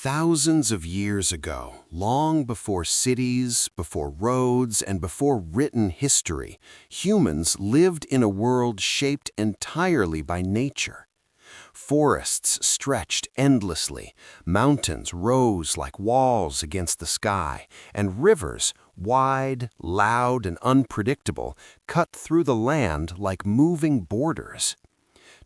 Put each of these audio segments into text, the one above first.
Thousands of years ago, long before cities, before roads, and before written history, humans lived in a world shaped entirely by nature. Forests stretched endlessly, mountains rose like walls against the sky, and rivers, wide, loud, and unpredictable, cut through the land like moving borders.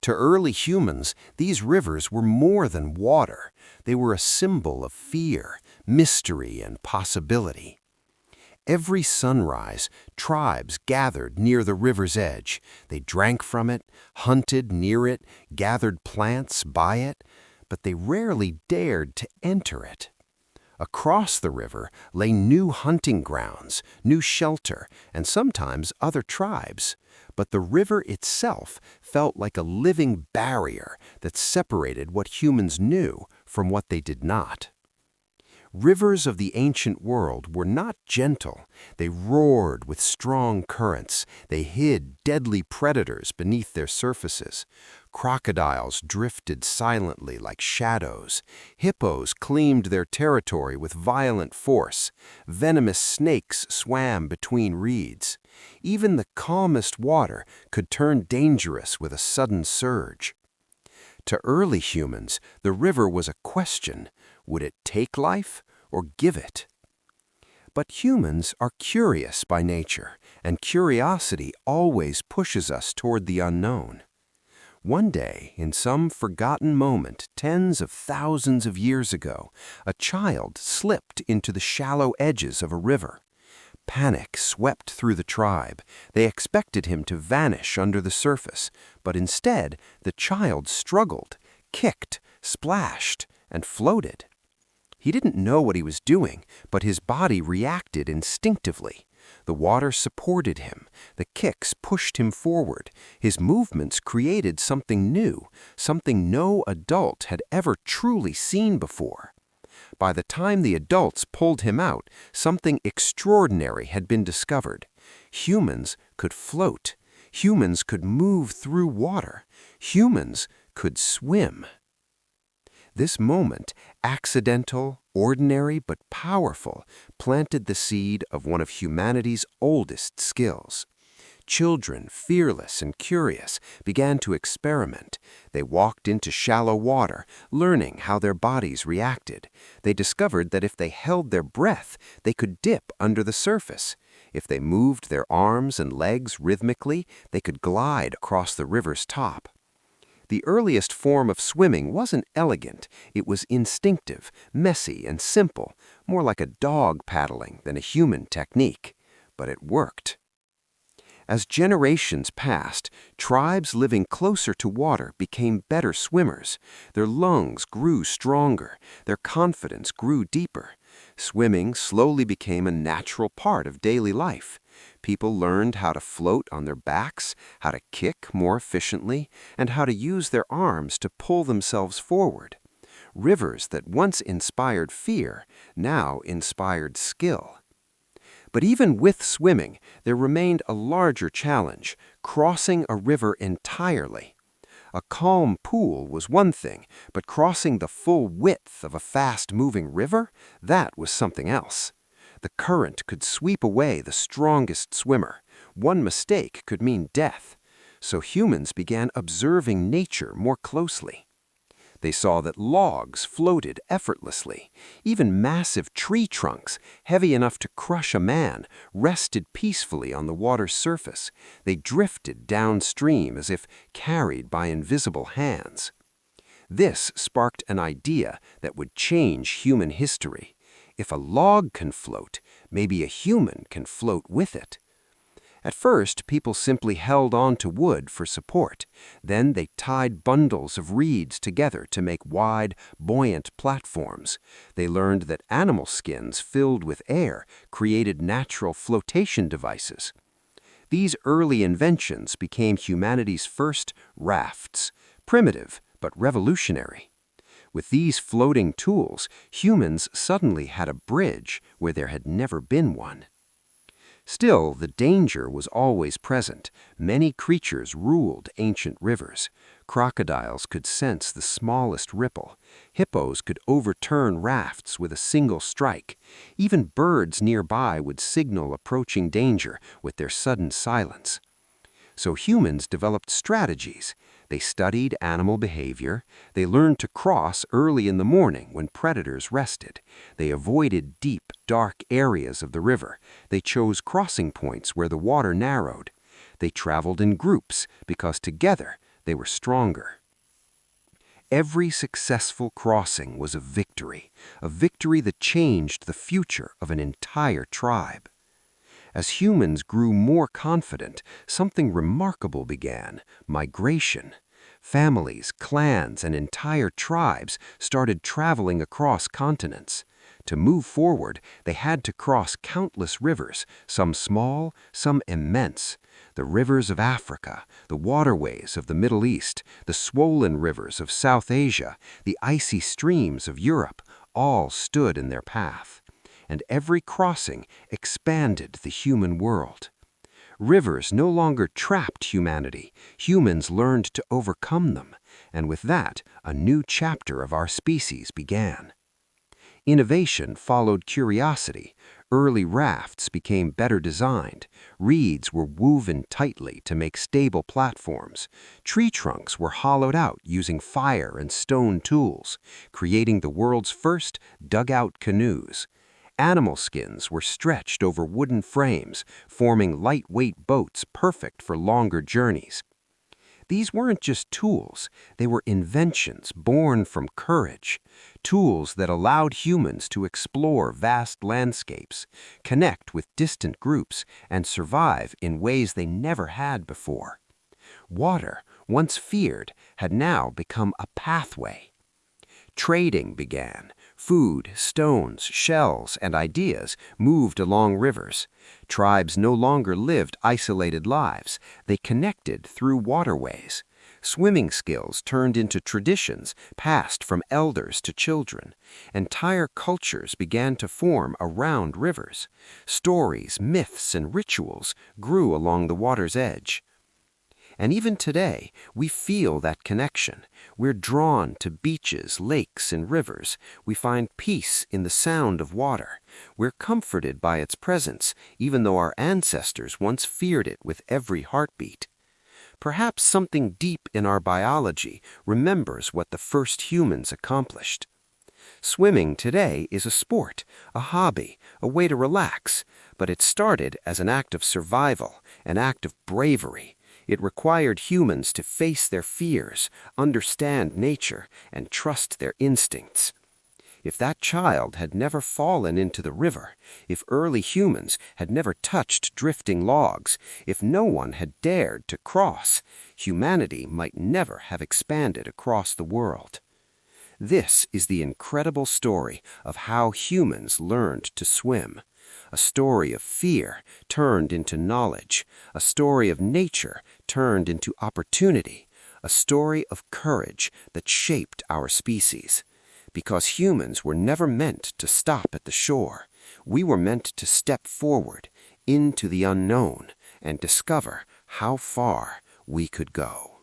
To early humans, these rivers were more than water. They were a symbol of fear, mystery, and possibility. Every sunrise, tribes gathered near the river's edge. They drank from it, hunted near it, gathered plants by it, but they rarely dared to enter it. Across the river lay new hunting grounds, new shelter, and sometimes other tribes. But the river itself felt like a living barrier that separated what humans knew from what they did not. Rivers of the ancient world were not gentle. They roared with strong currents. They hid deadly predators beneath their surfaces. Crocodiles drifted silently like shadows. Hippos claimed their territory with violent force. Venomous snakes swam between reeds. Even the calmest water could turn dangerous with a sudden surge. To early humans, the river was a question. Would it take life or give it? But humans are curious by nature, and curiosity always pushes us toward the unknown. One day, in some forgotten moment tens of thousands of years ago, a child slipped into the shallow edges of a river. Panic swept through the tribe. They expected him to vanish under the surface, but instead, the child struggled, kicked, splashed, and floated. He didn't know what he was doing, but his body reacted instinctively. The water supported him. The kicks pushed him forward. His movements created something new, something no adult had ever truly seen before. By the time the adults pulled him out, something extraordinary had been discovered. Humans could float. Humans could move through water. Humans could swim. This moment, accidental, ordinary, but powerful, planted the seed of one of humanity's oldest skills. Children, fearless and curious, began to experiment. They walked into shallow water, learning how their bodies reacted. They discovered that if they held their breath, they could dip under the surface. If they moved their arms and legs rhythmically, they could glide across the river's top. The earliest form of swimming wasn't elegant. It was instinctive, messy, and simple, more like a dog paddling than a human technique. But it worked. As generations passed, tribes living closer to water became better swimmers. Their lungs grew stronger. Their confidence grew deeper. Swimming slowly became a natural part of daily life. People learned how to float on their backs, how to kick more efficiently, and how to use their arms to pull themselves forward. Rivers that once inspired fear now inspired skill. But even with swimming, there remained a larger challenge: crossing a river entirely. A calm pool was one thing, but crossing the full width of a fast-moving river, that was something else. The current could sweep away the strongest swimmer. One mistake could mean death. So humans began observing nature more closely. They saw that logs floated effortlessly. Even massive tree trunks, heavy enough to crush a man, rested peacefully on the water's surface. They drifted downstream as if carried by invisible hands. This sparked an idea that would change human history. If a log can float, maybe a human can float with it. At first, people simply held on to wood for support. Then they tied bundles of reeds together to make wide, buoyant platforms. They learned that animal skins filled with air created natural flotation devices. These early inventions became humanity's first rafts, primitive but revolutionary. With these floating tools, humans suddenly had a bridge where there had never been one. Still, the danger was always present. Many creatures ruled ancient rivers. Crocodiles could sense the smallest ripple. Hippos could overturn rafts with a single strike. Even birds nearby would signal approaching danger with their sudden silence. So humans developed strategies. They studied animal behavior. They learned to cross early in the morning when predators rested. They avoided deep, dark areas of the river. They chose crossing points where the water narrowed. They traveled in groups because together they were stronger. Every successful crossing was a victory that changed the future of an entire tribe. As humans grew more confident, something remarkable began: migration. Families, clans, and entire tribes started traveling across continents. To move forward, they had to cross countless rivers, some small, some immense. The rivers of Africa, the waterways of the Middle East, the swollen rivers of South Asia, the icy streams of Europe, all stood in their path. And every crossing expanded the human world. Rivers no longer trapped humanity. Humans learned to overcome them, and with that, a new chapter of our species began. Innovation followed curiosity. Early rafts became better designed. Reeds were woven tightly to make stable platforms. Tree trunks were hollowed out using fire and stone tools, creating the world's first dugout canoes. Animal skins were stretched over wooden frames, forming lightweight boats perfect for longer journeys. These weren't just tools, they were inventions born from courage. Tools that allowed humans to explore vast landscapes, connect with distant groups, and survive in ways they never had before. Water, once feared, had now become a pathway. Trading began. Food, stones, shells, and ideas moved along rivers. Tribes no longer lived isolated lives. They connected through waterways. Swimming skills turned into traditions passed from elders to children. Entire cultures began to form around rivers. Stories, myths, and rituals grew along the water's edge. And even today, we feel that connection. We're drawn to beaches, lakes, and rivers. We find peace in the sound of water. We're comforted by its presence, even though our ancestors once feared it with every heartbeat. Perhaps something deep in our biology remembers what the first humans accomplished. Swimming today is a sport, a hobby, a way to relax, but it started as an act of survival, an act of bravery. It required humans to face their fears, understand nature, and trust their instincts. If that child had never fallen into the river, if early humans had never touched drifting logs, if no one had dared to cross, humanity might never have expanded across the world. This is the incredible story of how humans learned to swim. A story of fear turned into knowledge, a story of nature turned into opportunity, a story of courage that shaped our species. Because humans were never meant to stop at the shore, we were meant to step forward into the unknown and discover how far we could go.